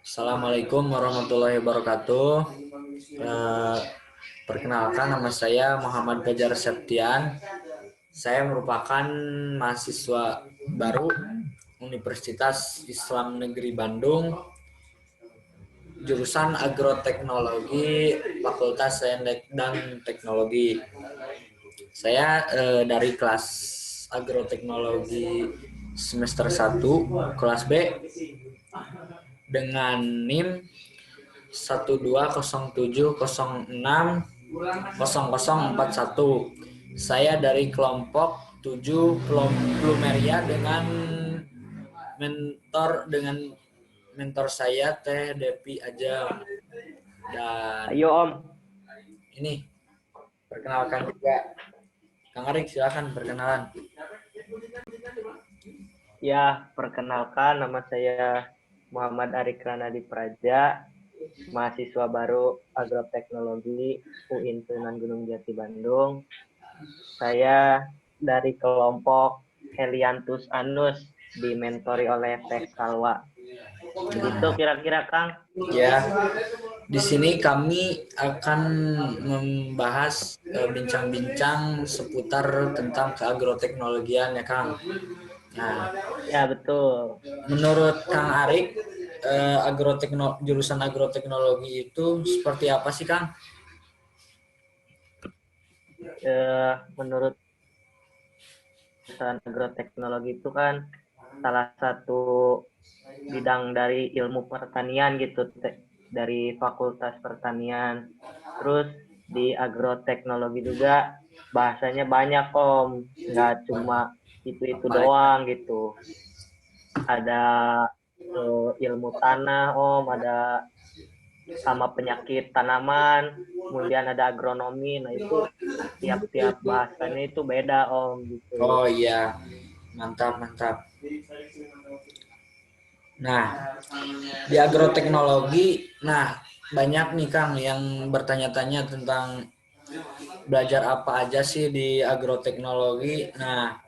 Assalamualaikum warahmatullahi wabarakatuh. Perkenalkan, nama saya Muhammad Gajar Septian. Saya merupakan mahasiswa baru Universitas Islam Negeri Bandung, jurusan Agroteknologi, Fakultas Sains dan Teknologi. Saya dari kelas Agroteknologi semester 1, kelas B, dengan NIM 12070600041. Saya dari kelompok 7 Plumeria dengan mentor saya Teh Depi Ajam. Dan ayo Om. Ini perkenalkan juga Kang Arik, silakan perkenalan. Ya, perkenalkan nama saya Muhammad Arik Ranadi Praja, mahasiswa baru Agroteknologi UIN Sunan Gunung Jati Bandung. Saya dari kelompok Helianthus Anus, dimentori oleh Teh Salwa. Begitu kira-kira Kang? Ya, di sini kami akan membahas bincang-bincang seputar tentang keagroteknologian ya Kang. Nah, ya betul. Menurut Kang Arik, jurusan agroteknologi itu seperti apa sih Kang? Menurut jurusan agroteknologi itu kan salah satu bidang dari ilmu pertanian gitu, dari Fakultas Pertanian. Terus di agroteknologi juga bahasanya banyak Om, nggak cuma itu doang gitu. Ada ilmu tanah Om, ada sama penyakit tanaman, kemudian ada agronomi. Nah itu tiap-tiap bahasanya itu beda Om gitu. Oh iya, mantap. Nah, di agroteknologi, banyak nih Kang yang bertanya-tanya tentang belajar apa aja sih di agroteknologi. Nah,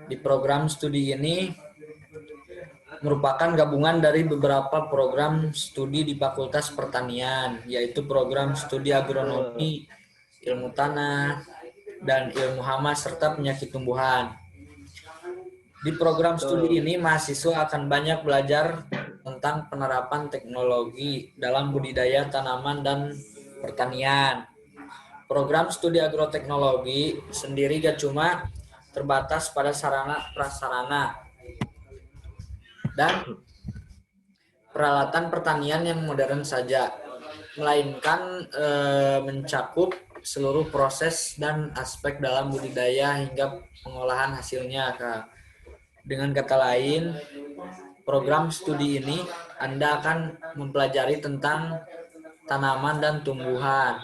di program studi ini merupakan gabungan dari beberapa program studi di Fakultas Pertanian, yaitu program studi agronomi, ilmu tanah, dan ilmu hama serta penyakit tumbuhan. Di program studi ini, mahasiswa akan banyak belajar tentang penerapan teknologi dalam budidaya tanaman dan pertanian. Program studi agroteknologi sendiri gak cuma terbatas pada sarana prasarana dan peralatan pertanian yang modern saja, melainkan mencakup seluruh proses dan aspek dalam budidaya hingga pengolahan hasilnya. Dengan kata lain, program studi ini Anda akan mempelajari tentang tanaman dan tumbuhan,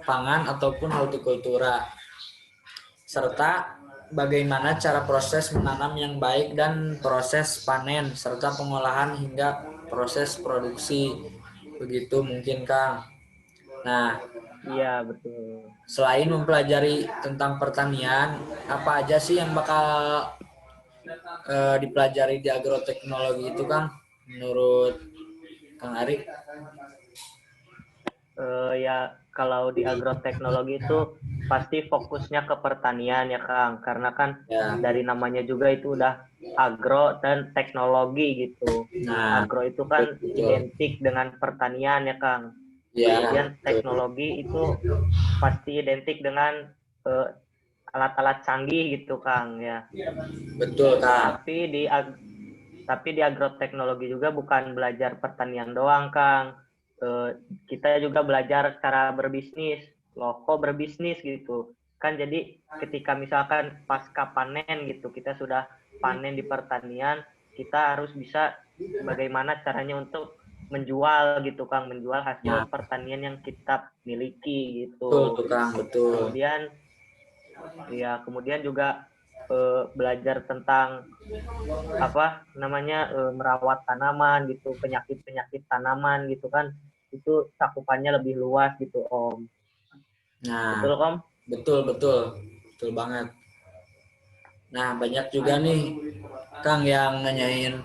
pangan ataupun hortikultura, serta bagaimana cara proses menanam yang baik dan proses panen, serta pengolahan hingga proses produksi. Begitu mungkin Kang. Nah, iya betul. Selain mempelajari tentang pertanian, apa aja sih yang bakal dipelajari di agroteknologi itu Kang? Menurut Kang Arik? Ya kalau di agroteknologi itu pasti fokusnya ke pertanian ya Kang, karena kan dari namanya juga itu udah agro dan teknologi gitu. Nah, agro itu kan identik dengan pertanian ya Kang. Kemudian teknologi itu pasti identik dengan alat-alat canggih gitu Kang ya. Betul Kang. Tapi di agroteknologi juga bukan belajar pertanian doang Kang. Kita juga belajar cara berbisnis, kok berbisnis gitu kan. Jadi ketika misalkan pasca panen gitu, kita sudah panen di pertanian, kita harus bisa bagaimana caranya untuk menjual gitu Kang, menjual hasil pertanian yang kita miliki gitu. Betul Kang, betul. Kemudian juga belajar tentang merawat tanaman gitu, penyakit tanaman gitu kan, itu cakupannya lebih luas gitu Om. Nah, betul Om? Betul banget. Nah, banyak juga nih Kang yang nanyain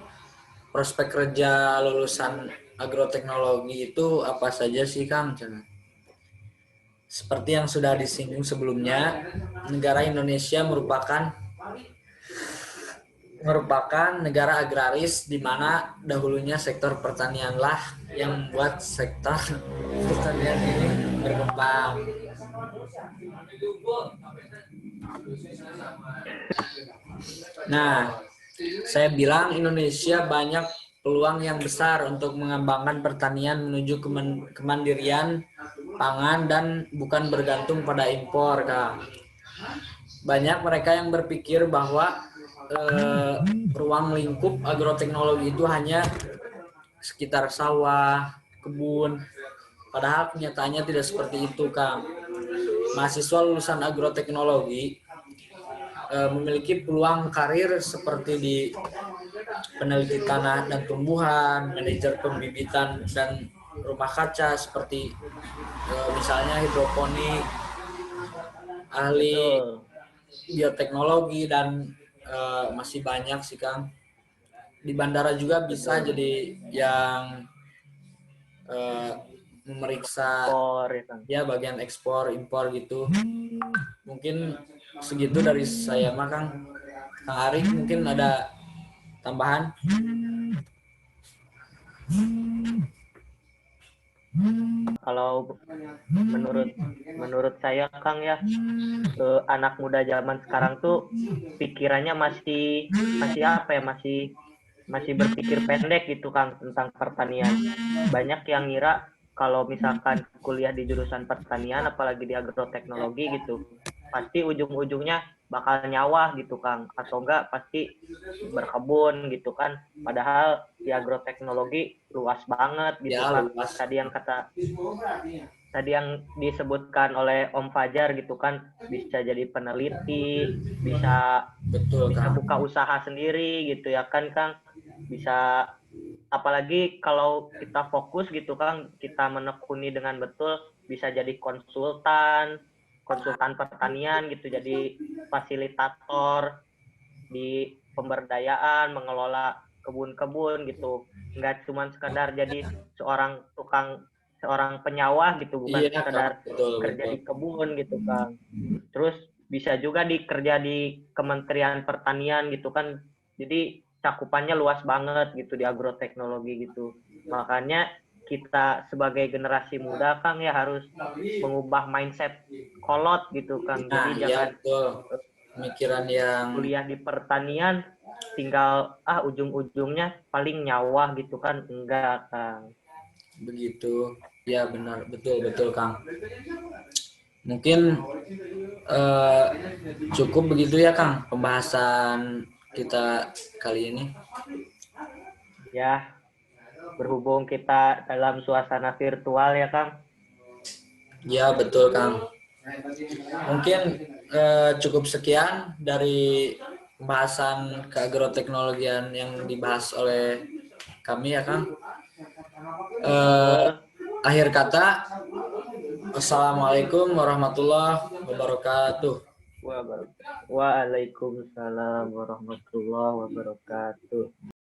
prospek kerja lulusan agroteknologi itu apa saja sih Kang? Seperti yang sudah disinggung sebelumnya, negara Indonesia merupakan negara agraris di mana dahulunya sektor pertanianlah yang membuat sektor pertanian ini berkembang. Nah, saya bilang Indonesia banyak peluang yang besar untuk mengembangkan pertanian menuju kemandirian pangan dan bukan bergantung pada impor, Kak. Banyak mereka yang berpikir bahwa ruang lingkup agroteknologi itu hanya sekitar sawah, kebun. Padahal kenyataannya tidak seperti itu, Kang. Mahasiswa lulusan agroteknologi memiliki peluang karir seperti di peneliti tanah dan tumbuhan, manajer pembibitan dan rumah kaca seperti misalnya hidroponik, ahli Betul. bioteknologi dan masih banyak sih Kang. Di bandara juga bisa jadi yang memeriksa Ekspor ya kan. ya bagian ekspor impor gitu. Mungkin segitu dari saya mah Kang. Kang Ari mungkin ada tambahan? Kalau menurut saya Kang ya, anak muda zaman sekarang tuh pikirannya masih apa ya, masih berpikir pendek gitu Kang tentang pertanian. Banyak yang ngira kalau misalkan kuliah di jurusan pertanian apalagi di agroteknologi gitu, pasti ujung-ujungnya bakal nyawah gitu Kang, atau enggak pasti berkebun gitu kan. Padahal di agroteknologi luas banget gitu Ya, Kang. luas. Tadi yang disebutkan oleh Om Fajar gitu kan, bisa jadi peneliti, bisa Betul, Kang. buka usaha sendiri gitu ya kan Kang. Bisa, apalagi kalau kita fokus gitu Kang, kita menekuni dengan betul, bisa jadi konsultan pertanian gitu, jadi fasilitator di pemberdayaan, mengelola kebun-kebun gitu. Nggak cuma sekedar jadi seorang penyawah gitu, bukan Iya, Kang. sekedar Betul, kerja betul. di kebun gitu Kang. Terus bisa juga dikerja di Kementerian Pertanian gitu kan. Jadi cakupannya luas banget gitu di agroteknologi gitu. Makanya kita sebagai generasi muda Kang ya harus mengubah mindset kolot gitu Kang. Nah, Jadi iya jangan betul. Pemikiran yang kuliah di pertanian tinggal ujung-ujungnya paling nyawa gitu kan, enggak Kang. begitu. Ya, benar. Betul, betul, Kang. Mungkin cukup begitu ya, Kang, pembahasan kita kali ini. Ya, berhubung kita dalam suasana virtual ya Kang. Ya, betul, Kang. Mungkin cukup sekian dari pembahasan keagroteknologian yang dibahas oleh kami ya, Kang. Akhir kata, Assalamualaikum warahmatullahi wabarakatuh. Waalaikumsalam warahmatullahi wabarakatuh.